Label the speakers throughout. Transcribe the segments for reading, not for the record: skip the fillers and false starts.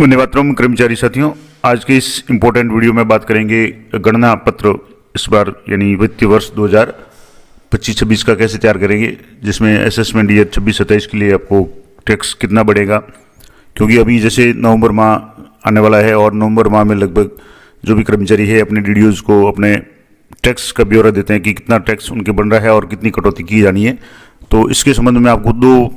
Speaker 1: धन्यवाद कर्मचारी साथियों, आज के इस इम्पोर्टेंट वीडियो में बात करेंगे गणना पत्र इस बार यानी वित्तीय वर्ष 2025-26 का कैसे तैयार करेंगे, जिसमें असेसमेंट ईयर 26-27 के लिए आपको टैक्स कितना बढ़ेगा। क्योंकि अभी जैसे नवंबर माह आने वाला है और नवंबर माह में लगभग जो भी कर्मचारी है अपने डीडीओज़ को अपने टैक्स का ब्यौरा देते हैं कि कितना टैक्स उनके बन रहा है और कितनी कटौती की जानी है। तो इसके संबंध में आपको दो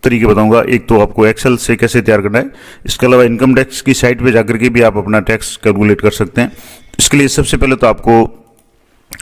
Speaker 1: तरीके बताऊंगा। एक तो आपको एक्सेल से कैसे तैयार करना है, इसके अलावा इनकम टैक्स की साइट पे जाकर के भी आप अपना टैक्स कैलकुलेट कर सकते हैं। इसके लिए सबसे पहले तो आपको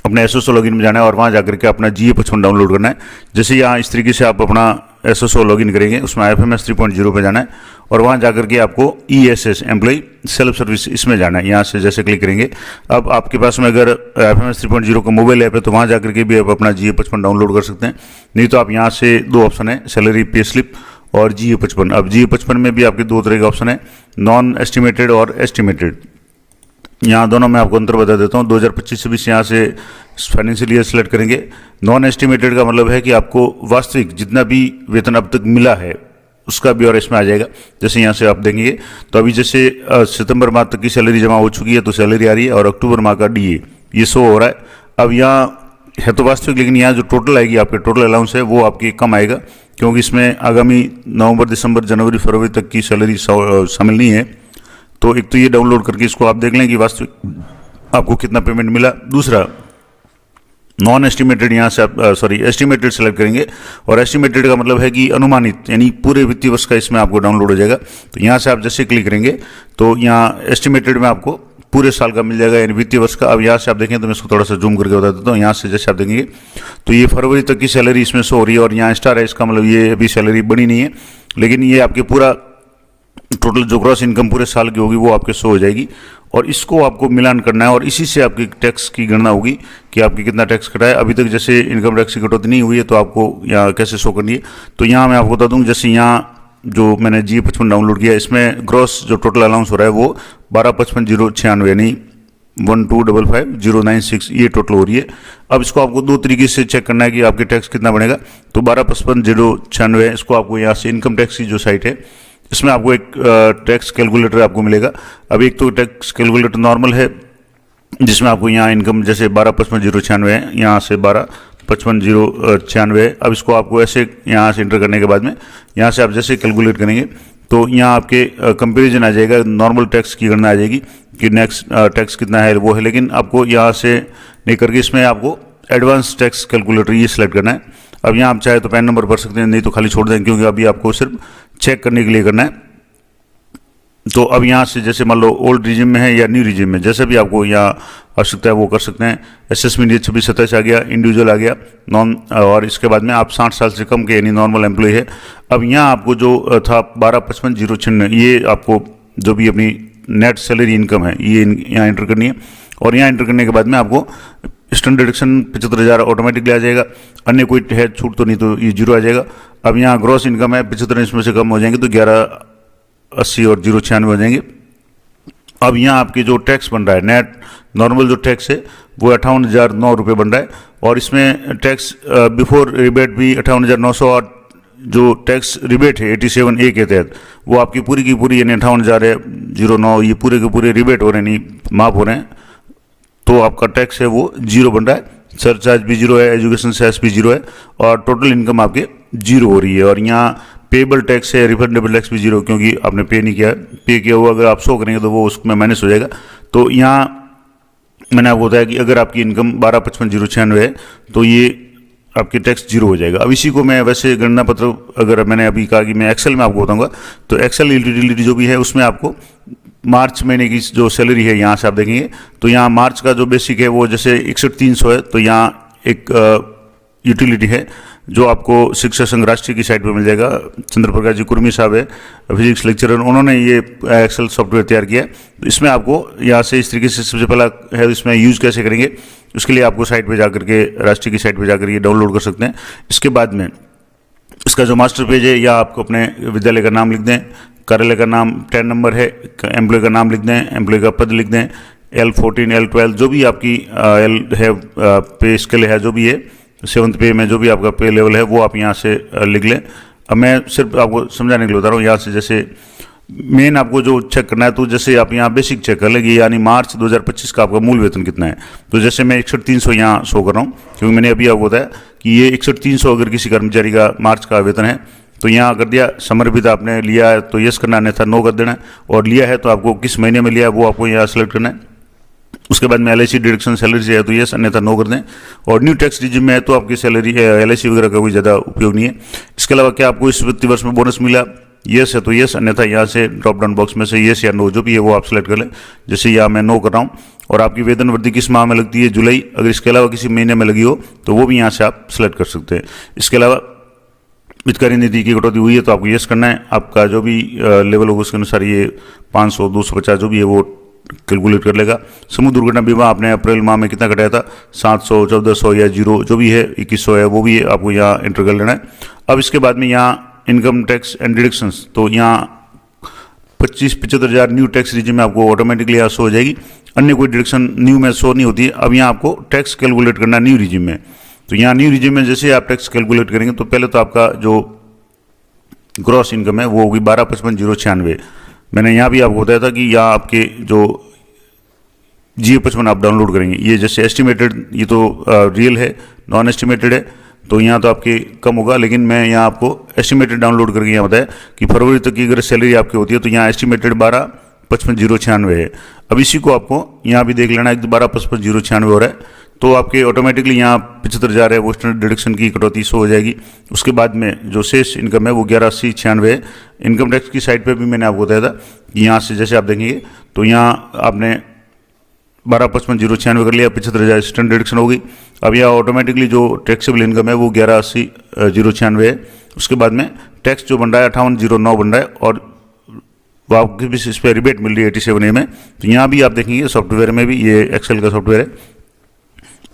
Speaker 1: अपने एसएसओ लॉगिन में जाना है और वहाँ जाकर के अपना GA55 डाउनलोड करना है। जैसे यहाँ इस तरीके से आप अपना एसएसओ लॉगिन करेंगे, उसमें IFMS 3.0 पे जाना है और वहाँ जाकर के आपको ESS एम्प्लॉय सेल्फ सर्विस इसमें जाना है। यहाँ से जैसे क्लिक करेंगे, अब आपके पास में अगर IFMS 3.0 का मोबाइल ऐप है तो वहाँ जाकर के भी आप अपना GA55 डाउनलोड कर सकते हैं। नहीं तो आप यहाँ से दो ऑप्शन है, सैलरी पे स्लिप और GA55। अब GA55 में भी आपके दो तरह के ऑप्शन है, नॉन एस्टिमेटेड और एस्टिमेटेड। यहाँ दोनों में आपको अंतर बता देता हूँ। 2025-26 यहाँ से फाइनेंशियल ईयर सेलेक्ट करेंगे। नॉन एस्टिमेटेड का मतलब है कि आपको वास्तविक जितना भी वेतन अब तक मिला है उसका ब्यौरा इसमें आ जाएगा। जैसे यहाँ से आप देखेंगे तो अभी जैसे सितंबर माह तक की सैलरी जमा हो चुकी है तो सैलरी आ रही है और अक्टूबर माह का DA ये शो हो रहा है। अब यहाँ है तो वास्तविक, लेकिन यहाँ जो टोटल आएगी आपके टोटल अलाउंस है वो आपकी कम आएगा, क्योंकि इसमें आगामी नवंबर, दिसंबर, जनवरी, फरवरी तक की सैलरी शामिल नहीं है। तो एक तो ये डाउनलोड करके इसको आप देख लें कि वास्तविक आपको कितना पेमेंट मिला। दूसरा, नॉन एस्टिमेटेड यहाँ से आप एस्टिमेटेड सेलेक्ट करेंगे और एस्टिमेटेड का मतलब है कि अनुमानित, यानी पूरे वित्तीय वर्ष का इसमें आपको डाउनलोड हो जाएगा। तो यहाँ से आप जैसे क्लिक करेंगे तो यहाँ एस्टिमेटेड में आपको पूरे साल का मिल जाएगा, यानी वित्तीय वर्ष का। अब यहाँ से आप देखें तो मैं इसको थोड़ा सा जूम करके बता देता हूँ। यहाँ से जैसे आप देखेंगे तो ये फरवरी तक की सैलरी इसमें शो हो रही है और यहाँ स्टार है, इसका मतलब ये अभी सैलरी बनी नहीं है, लेकिन ये आपके पूरा टोटल जो ग्रॉस इनकम पूरे साल की होगी वो आपके शो हो जाएगी और इसको आपको मिलान करना है और इसी से आपकी टैक्स की गणना होगी कि आपकी कितना टैक्स कटा है। अभी तक जैसे इनकम टैक्स की कटौती नहीं हुई है तो आपको यहाँ कैसे शो करनी है। तो यहाँ मैं आपको बता दूँ, जैसे यहाँ जो मैंने GA55 डाउनलोड किया इसमें ग्रॉस जो टोटल अलाउंस हो रहा है वो 12,55,096 यानी 12,55,096 ये टोटल हो रही है। अब इसको आपको दो तरीके से चेक करना है कि आपके टैक्स कितना बनेगा। तो 12,55,096 है, इसको आपको यहाँ से इनकम टैक्स की जो साइट है इसमें आपको एक टैक्स कैलकुलेटर आपको मिलेगा। अब एक तो टैक्स कैलकुलेटर नॉर्मल है जिसमें आपको यहाँ इनकम जैसे 12,55,096 है, यहाँ से 12,55,096 है। अब इसको आपको ऐसे यहाँ से इंटर करने के बाद में यहाँ से आप जैसे कैलकुलेट करेंगे तो यहाँ आपके कंपेरिजन आ जाएगा, नॉर्मल टैक्स की गणना आ जाएगी कि नेक्स्ट टैक्स कितना है वो है। लेकिन आपको यहाँ से नहीं करके इसमें आपको एडवांस टैक्स कैलकुलेटर ये सिलेक्ट करना है। अब यहाँ आप चाहे तो पैन नंबर भर सकते हैं, नहीं तो खाली छोड़ दें, क्योंकि अभी आपको सिर्फ चेक करने के लिए करना है। तो अब यहाँ से जैसे मान लो ओल्ड रिजिम में है या न्यू रिजिम में, जैसे भी आपको यहाँ आवश्यकता है वो कर सकते हैं। असेसमेंट ईयर 26-27 आ गया, इंडिविजुअल आ गया, नॉन, और इसके बाद में आप 60 साल से कम के यानी नॉर्मल एम्प्लॉय है। अब यहाँ आपको जो था 12,55,096 ये आपको जो भी अपनी नेट सैलरी इनकम है ये यहाँ एंटर करनी है और यहाँ एंटर करने के बाद में आपको स्टैंडर्ड डिडक्शन 75,000 ऑटोमेटिकली आ जाएगा। अन्य कोई है छूट तो नहीं तो ये 0 आ जाएगा। अब यहाँ ग्रॉस इनकम है 75, इसमें से कम हो जाएंगे तो 1180 और 096 हो जाएंगे। अब यहाँ आपके जो टैक्स बन रहा है नेट नॉर्मल जो टैक्स है वो 58,009 रुपये बन रहा है और इसमें टैक्स बिफोर रिबेट भी 58,900 और जो टैक्स रिबेट है 87A के तहत वो आपकी पूरी की पूरी यानी 58,009 ये पूरे के पूरे रिबेट हो रहे हैं, यानी माफ हो रहे हैं। तो आपका टैक्स है वो 0 बन रहा है, सरचार्ज भी 0 है, एजुकेशन सेस भी 0 है और टोटल इनकम आपके 0 हो रही है। और यहाँ पेबल टैक्स है, रिफंडेबल टैक्स भी 0, क्योंकि आपने पे नहीं किया है। पे किया हुआ अगर आप शो करेंगे तो वो उसमें माइनस हो जाएगा। तो यहाँ मैंने आपको बताया कि अगर आपकी इनकम 12,55,096 है तो ये आपके टैक्स 0 हो जाएगा। अब इसी को मैं वैसे गणना पत्र अगर मैंने अभी कहा कि मैं एक्सेल में आपको बताऊंगा तो एक्सेल यूटिलिटी जो भी है उसमें आपको मार्च महीने की जो सैलरी है यहाँ से आप देखेंगे तो यहाँ मार्च का जो बेसिक है वो जैसे 61,300 है। तो यहाँ एक यूटिलिटी है जो आपको शिक्षा संघ राष्ट्रीय की साइट पर मिल जाएगा। चंद्र प्रकाश जी कुर्मी साहब है फिजिक्स लेक्चरर, उन्होंने ये एक्सेल सॉफ्टवेयर तैयार किया है। तो इसमें आपको यहाँ से इस तरीके से सबसे पहला है इसमें यूज़ कैसे करेंगे उसके लिए आपको साइट पे जाकर के राष्ट्रीय की साइट पे जाकर ये डाउनलोड कर सकते हैं। इसके बाद में इसका जो मास्टर पेज है या आपको अपने विद्यालय का नाम लिख दें, कार्यालय का नाम, 10 नंबर है, एम्प्लॉय का नाम लिख दें, एम्प्लॉय का पद लिख दें, L14 L12 जो भी आपकी एल है पे स्केल है जो भी है 7th पे में जो भी आपका पे लेवल है वो आप यहाँ से लिख लें। अब मैं सिर्फ आपको समझाने के लिए बता रहा हूँ। यहाँ से जैसे मेन आपको जो चेक करना है, तो जैसे आप यहाँ बेसिक चेक कर लेंगे, यानी मार्च 2025 का आपका मूल वेतन कितना है। तो जैसे मैं 61,300 यहाँ शो कर रहा हूँ, क्योंकि मैंने अभी आपको बताया कि ये 61,300 अगर किसी कर्मचारी का मार्च का वेतन है तो यहाँ कर दिया। समर्पित आपने लिया है तो यस करना, अन्यथा नो कर देना है। और लिया है तो आपको किस महीने में लिया है वो आपको यहाँ सेलेक्ट करना है। उसके बाद में LIC डिडक्शन सैलरी से है तो यस, अन्यथा नो कर दें। और न्यू टैक्स रिजिम में है तो आपकी सैलरी LIC वगैरह का कोई ज़्यादा उपयोग नहीं है। इसके अलावा क्या आपको इस वित्तीय वर्ष में बोनस मिला, यस है तो यस, अन्यथा यहाँ से ड्रॉप डाउन बॉक्स में से यस या नो जो भी है वो आप सेलेक्ट कर लें। जैसे यहाँ मैं नो कर रहा हूँ। और आपकी वेतन वृद्धि किस माह में लगती है, जुलाई। अगर इसके अलावा किसी महीने में लगी हो तो वो भी यहाँ से आप सेलेक्ट कर सकते हैं। इसके अलावा वित्तकारी नीति की कटौती हुई है तो आपको यस करना है। आपका जो भी लेवल होगा उसके अनुसार ये 500, 250 जो भी है वो कैलकुलेट कर लेगा। समूह दुर्घटना बीमा आपने अप्रैल माह में कितना कटाया था, 700, 1400 या 0 जो भी है, 2100 है, वो भी आपको यहाँ एंटर कर लेना है। अब इसके बाद में यहाँ इनकम टैक्स एंड डिडक्शंस, तो यहाँ 75,000 न्यू टैक्स रिजिम में आपको ऑटोमेटिकली यहाँ शो हो जाएगी। अन्य कोई डिडक्शन न्यू में शो नहीं होती है। अब यहाँ आपको टैक्स कैलकुलेट करना है न्यू रिजिम में। तो यहाँ न्यू रिजिम में जैसे आप टैक्स कैलकुलेट करेंगे तो पहले तो आपका जो ग्रॉस इनकम है वो होगी 12,55,096। मैंने यहाँ भी आपको बताया था कि यहाँ आपके जो GA55 आप डाउनलोड करेंगे, ये जैसे एस्टिमेटेड, ये तो रियल है, नॉन एस्टिमेटेड है, तो यहाँ तो आपके कम होगा। लेकिन मैं यहाँ आपको एस्टिमेटेड डाउनलोड करके यहाँ बताया कि फरवरी तक की अगर सैलरी आपकी होती है तो यहाँ एस्टिमेटेड 12,55,096 है। अब इसी को आपको यहाँ भी देख लेना है कि 12,55,096 हो रहा है तो आपके ऑटोमेटिकली यहाँ 75,000 है वो स्टैंडर्ड डिडक्शन की कटौती शो हो जाएगी। उसके बाद में जो शेष इनकम है वो 11,80,96 है। इनकम टैक्स की साइड पे भी मैंने आपको बताया था कि यहाँ से जैसे आप देखेंगे तो यहाँ आपने 12,55,096 कर लिया, 75,000 स्टैंडर्ड डिडक्शन होगी। अब यहाँ ऑटोमेटिकली जो टैक्सेबल इनकम है वो 11,80,096 है। उसके बाद में टैक्स जो बन रहा है 58,09 बन रहा है और वो आपकी भी इस पर रिबेट मिल रही है 87A में। तो यहाँ भी आप देखेंगे सॉफ्टवेयर में भी, ये एक्सेल का सॉफ्टवेयर है।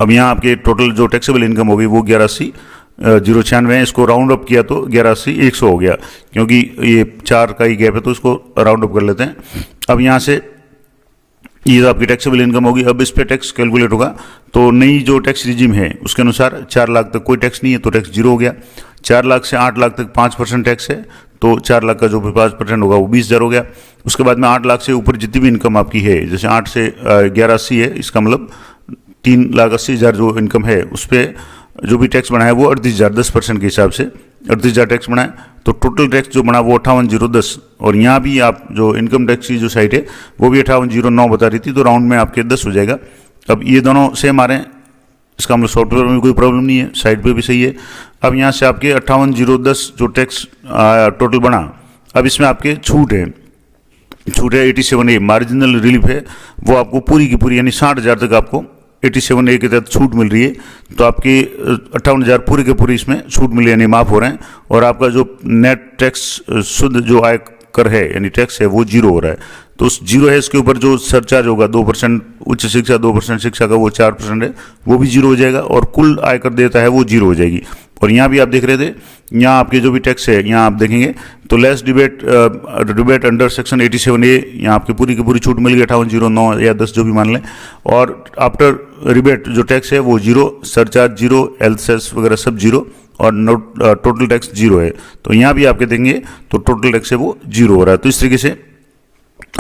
Speaker 1: अब यहाँ आपके टोटल जो टैक्सेबल इनकम होगी वो 11,80,096 है। इसको राउंड अप किया तो 11,80,100 हो गया, क्योंकि ये 4 का ही गैप है तो इसको राउंड अप कर लेते हैं। अब यहाँ से ये तो आपकी टैक्सेबल इनकम होगी। अब इस पे टैक्स कैलकुलेट होगा तो नई जो टैक्स रिजिम है उसके अनुसार 4 लाख तक कोई टैक्स नहीं है तो टैक्स 0 हो गया। 4 लाख से 8 लाख तक 5% टैक्स है तो 4 लाख का जो 5% होगा वो 20,000 हो गया। उसके बाद में 8 लाख से ऊपर जितनी भी इनकम आपकी है, जैसे 8 से 11,80 है, इसका मतलब 3,80,000 जो इनकम है उस पर जो भी टैक्स बना है वो 38,000 10% के हिसाब से 38,000 टैक्स बना है। तो टोटल टैक्स जो बना वो 58,010। और यहाँ भी आप जो इनकम टैक्स की जो साइट है वो भी 58,09 बता रही थी, तो राउंड में आपके 10 हो जाएगा। अब ये दोनों सेम आ रहे हैं, इसका मतलब सॉफ्टवेयर में कोई प्रॉब्लम नहीं है, साइट पे भी सही है। अब यहाँ से आपके 58,010 जो टैक्स टोटल बना, अब इसमें आपके छूट है 87A मार्जिनल रिलीफ है, वो आपको पूरी की पूरी यानी 60,000 तक आपको 87A के तहत छूट मिल रही है। तो आपके 58,000 पूरे के पूरे इसमें छूट मिली यानी माफ़ हो रहे हैं। और आपका जो नेट टैक्स शुद्ध जो आय कर है यानी टैक्स है वो 0 हो रहा है। तो उस 0 है, इसके ऊपर जो सरचार्ज होगा 2% उच्च शिक्षा, 2% शिक्षा का वो 4% है, वो भी 0 हो जाएगा। और कुल आयकर देता है वो 0 हो जाएगी। और यहाँ भी आप देख रहे थे, यहाँ आपके जो भी टैक्स है यहाँ आप देखेंगे तो less debate under section 87A यहाँ आपकी पूरी की पूरी छूट मिल गई 58,09 या 10 जो भी मान लें। और आफ्टर रिबेट जो टैक्स है वो 0, सरचार्ज 0, हेल्थ सेस वगैरह सब 0 और टोटल टैक्स 0 है। तो यहाँ भी आपके देंगे तो टोटल टैक्स है वो 0 हो रहा है। तो इस तरीके से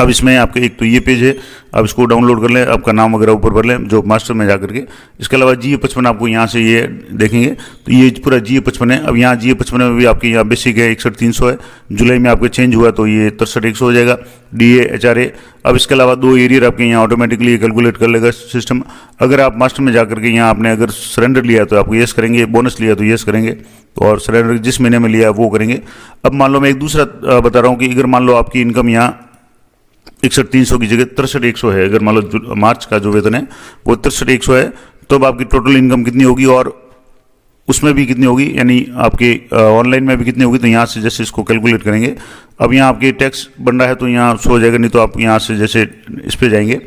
Speaker 1: अब इसमें आपके एक तो ये पेज है, अब इसको डाउनलोड कर लें, आपका नाम वगैरह ऊपर भर लें जो मास्टर में जा करके। इसके अलावा GA55 आपको यहाँ से ये देखेंगे तो ये पूरा GA55 है। अब यहाँ GA55 में भी आपके यहाँ बेसिक है 61,300 है, जुलाई में आपके चेंज हुआ तो ये 63,100 हो जाएगा DA HRA। अब इसके अलावा 2 एरियर आपके यहाँ ऑटोमेटिकली कैलकुलेट कर लेगा सिस्टम। अगर आप मास्टर में जा करके यहाँ आपने अगर सरेंडर लिया तो आपको येस करेंगे, बोनस लिया तो येस करेंगे, और सरेंडर जिस महीने में लिया वो करेंगे। अब मान लो मैं एक दूसरा बता रहा हूँ कि अगर मान लो आपकी इनकम यहाँ 61,300 की जगह 63,100 है, अगर मान लो मार्च का जो वेतन है वो 63,100 है, तो अब आपकी टोटल इनकम कितनी होगी और उसमें भी कितनी होगी, यानी आपके ऑनलाइन में भी कितनी होगी। तो यहाँ से जैसे इसको कैलकुलेट करेंगे, अब यहाँ आपके टैक्स बन रहा है तो यहाँ शो हो जाएगा, नहीं तो आप यहाँ से जैसे इस पर जाएंगे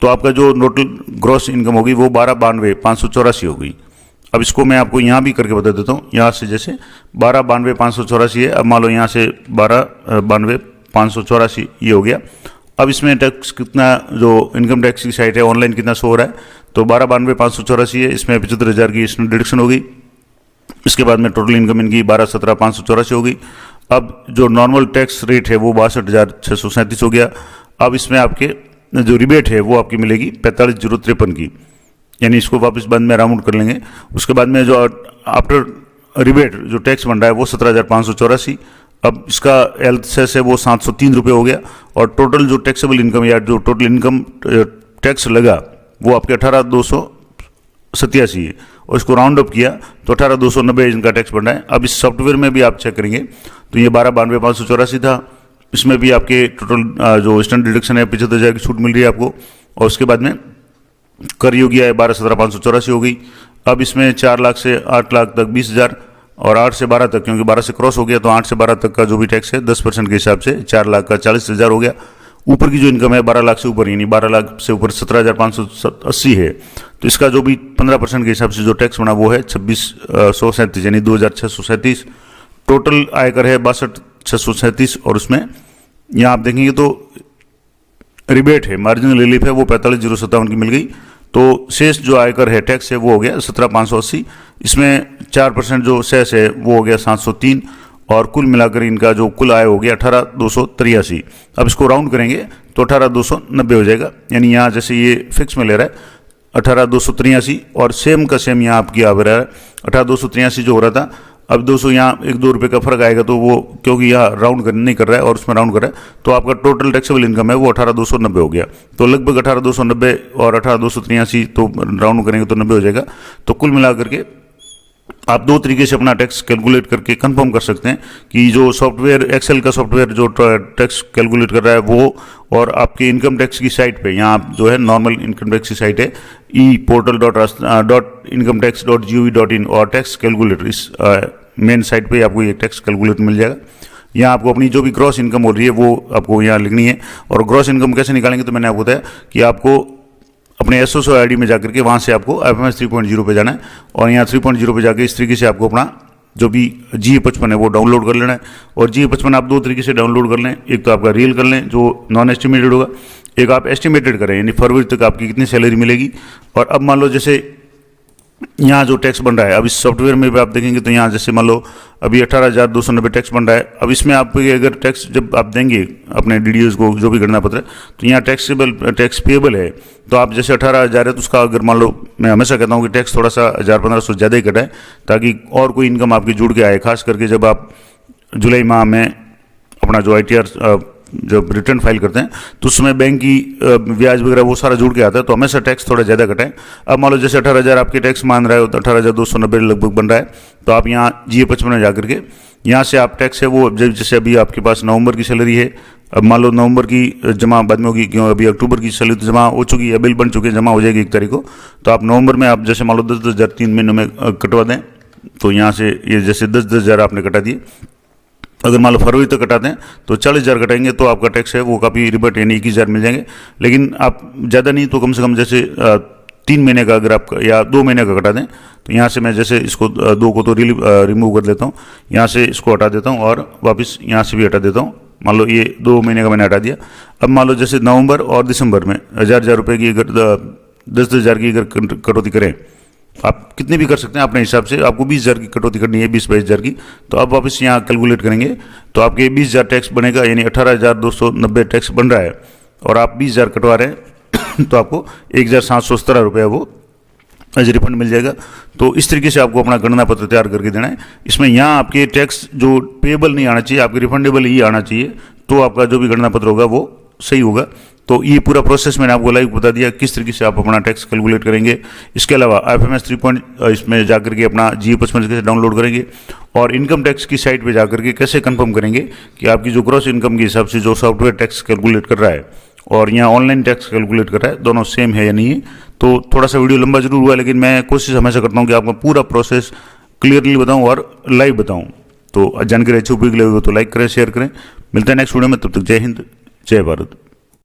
Speaker 1: तो आपका जो टोटल ग्रॉस इनकम होगी वो 12,92,584 होगी। अब इसको मैं आपको यहाँ भी करके बता देता हूँ। यहाँ से जैसे 12,92,584 है, अब मान लो यहाँ से 12,92,584 ये हो गया। अब इसमें टैक्स कितना, जो इनकम टैक्स की साइट है ऑनलाइन कितना शो हो रहा है, तो 12,92,584 है, इसमें 75,000 की इसमें डिडक्शन होगी। इसके बाद में टोटल इनकम इनकी 12,17,584 होगी। अब जो नॉर्मल टैक्स रेट है वो 62,637 हो गया। अब इसमें आपके जो रिबेट है वो आपकी मिलेगी 45,053 की, यानी इसको वापस बाद में राउंड कर लेंगे। उसके बाद में जो आफ्टर रिबेट जो टैक्स बन रहा है वो 17,584। अब इसका हेल्थ सेस है वो 703 रुपये हो गया, और टोटल जो टैक्सेबल इनकम या जो टोटल इनकम टैक्स लगा वो आपके 18,287 है, और इसको राउंड अप किया तो 18,290 इनका टैक्स बन रहा है। अब इस सॉफ्टवेयर में भी आप चेक करेंगे तो ये 12,92,584 था। इसमें भी आपके टोटल जो स्टैंडर्ड डिडक्शन है 75,000 की छूट मिल रही है आपको, और उसके बाद में कर योग्य है 12,17,584 हो गई। अब इसमें 4 लाख से 8 लाख तक 20,000, और 8 से 12 तक, क्योंकि 12 से क्रॉस हो गया तो 8 से 12 तक का जो भी टैक्स है 10% के हिसाब से 4 लाख का 40,000 हो गया। ऊपर की जो इनकम है 12 लाख से ऊपर, यानी 12 लाख से ऊपर 17,580 है, तो इसका जो भी 15% के हिसाब से जो टैक्स बना वो है 2637, यानी 2,637। टोटल आयकर है 62,637, और उसमें यहाँ आप देखेंगे तो रिबेट है, मार्जिनल रिलीफ है वो 45,057 की मिल गई। तो शेष जो आयकर है टैक्स है वो हो गया 17,580। इसमें 4% जो सेस है वो हो गया 703, और कुल मिलाकर इनका जो कुल आय हो गया 18,283। अब इसको राउंड करेंगे तो 18,290 हो जाएगा, यानी यहाँ जैसे ये फिक्स में ले रहा है 18,283, और सेम का सेम यहाँ आपकी आ रहा है 18,283 जो हो रहा था। अब 200 यहाँ 1-2 रुपये का फर्क आएगा, तो वो क्योंकि यहाँ राउंड नहीं कर रहा है और उसमें राउंड कर रहा है, तो आपका टोटल टैक्सेबल इनकम है वो 18,290 हो गया। तो लगभग 18,290 और 18,283 तो राउंड करेंगे तो 90 हो जाएगा। तो कुल मिलाकर के आप 2 तरीके से अपना टैक्स कैलकुलेट करके कंफर्म कर सकते हैं कि जो सॉफ्टवेयर एक्सेल का सॉफ्टवेयर जो टैक्स कैलकुलेट कर रहा है वो, और आपके इनकम टैक्स की साइट पे यहाँ आप जो है नॉर्मल इनकम टैक्स की साइट है eportal.incometax.gov.in और टैक्स कैलकुलेटर, इस मेन साइट पे आपको ये टैक्स कैलकुलेटर मिल जाएगा। यहाँ आपको अपनी जो भी ग्रॉस इनकम हो रही है वो आपको यहाँ लिखनी है। और ग्रॉस इनकम कैसे निकालेंगे, तो मैंने आपको बताया कि आपको अपने एसओसो आईडी में जाकर के वहाँ से आपको एफएमएस 3.0 पे जाना है, और यहाँ 3.0 पे जाकर इस तरीके से आपको अपना जो भी GA55 है वो डाउनलोड कर लेना है। और GA55 आप 2 तरीके से डाउनलोड कर लें, एक तो आपका रियल कर लें जो नॉन एस्टिमेटेड होगा, एक आप एस्टिमेटेड करें, यानी फरवरी तक आपकी कितनी सैलरी मिलेगी। और अब मान लो जैसे यहाँ जो टैक्स बन रहा है, अब इस सॉफ्टवेयर में भी आप देखेंगे तो यहाँ जैसे मान लो अभी 18,290 टैक्स बन रहा है। अब इसमें आप अगर टैक्स जब आप देंगे अपने DDOs को जो भी गणना पत्र है, तो यहाँ टैक्स पेएबल है, तो आप जैसे 18,000 है तो उसका अगर मान लो, मैं हमेशा कहता हूँ कि टैक्स थोड़ा सा 1,000-1,500 ज़्यादा ही कटाए, ताकि और कोई इनकम आपकी जुड़ के आए। खास करके जब आप जुलाई माह में अपना जो ITR जब रिटर्न फाइल करते हैं तो उसमें बैंक की ब्याज वगैरह वो सारा जुड़ के आता है, तो हमेशा टैक्स थोड़ा ज़्यादा कटाएं। अब मान लो जैसे 18,000 आपके टैक्स मान रहा है तो 18,290 लगभग बन रहा है, तो आप यहाँ GA55 में जा करके यहाँ से आप टैक्स है वो, जैसे अभी आपके पास नवंबर की सैलरी है, अब मान लो नवंबर की जमा बाद में होगी, क्यों अभी अक्टूबर की सैलरी जमा हो चुकी है, बिल बन चुके हैं, जमा हो जाएगी 1 तारीख को, तो आप नवंबर में आप जैसे मान लो 10,000 3 महीनों में कटवा दें, तो यहाँ से ये जैसे 10,000 आपने कटा दिए। अगर मान लो फरवरी तक कटाते हैं तो 40,000 कटाएंगे, तो आपका टैक्स है वो काफ़ी रिबट, यानी 21,000 मिल जाएंगे। लेकिन आप ज़्यादा नहीं तो कम से कम जैसे 3 महीने का अगर आप या 2 महीने का कटा दें, तो यहाँ से मैं जैसे इसको 2 को तो रिमूव कर देता हूँ, यहाँ से इसको हटा देता हूँ और वापस यहाँ से भी हटा देता हूँ। मान लो ये 2 महीने का मैंने हटा दिया। अब मान लो जैसे नवंबर और दिसंबर में 1,000 रुपये की अगर 10,000 की अगर कटौती करें, आप कितने भी कर सकते हैं अपने हिसाब से, आपको 20,000 की कटौती करनी है, 20-22,000 की, तो आप वापस यहाँ कैलकुलेट करेंगे तो आपके 20,000 टैक्स बनेगा, यानी 18,290 टैक्स बन रहा है, और आप 20,000 कटवा रहे हैं तो आपको 1,717 रुपये वो एज रिफंड मिल जाएगा। तो इस तरीके से आपको अपना गणना पत्र तैयार करके देना है। इसमें यहाँ आपके टैक्स जो पेएबल नहीं आना चाहिए, आपके रिफंडेबल ही आना चाहिए, तो आपका जो भी गणना पत्र होगा वो सही होगा। तो ये पूरा प्रोसेस मैंने आपको लाइव बता दिया किस तरीके से आप अपना टैक्स कैलकुलेट करेंगे। इसके अलावा एफएमएस 3 इसमें जाकर के अपना GA55 कैसे डाउनलोड करेंगे, और इनकम टैक्स की साइट पे जाकर के कैसे कंफर्म करेंगे कि आपकी जो ग्रॉस इनकम के हिसाब से जो सॉफ्टवेयर टैक्स कैलकुलेट कर रहा है और यहाँ ऑनलाइन टैक्स कैलकुलेट कर रहा है, दोनों सेम है या नहीं है। तो थोड़ा सा वीडियो लंबा जरूर हुआ, लेकिन मैं कोशिश हमेशा करता हूँ कि आपको पूरा प्रोसेस क्लियरली बताऊँ और लाइव बताऊँ। तो जानकारी अच्छी उपयोगी लगी हो तो लाइक करें, शेयर करें। मिलता है नेक्स्ट वीडियो में, तब तक जय हिंद, जय भारत।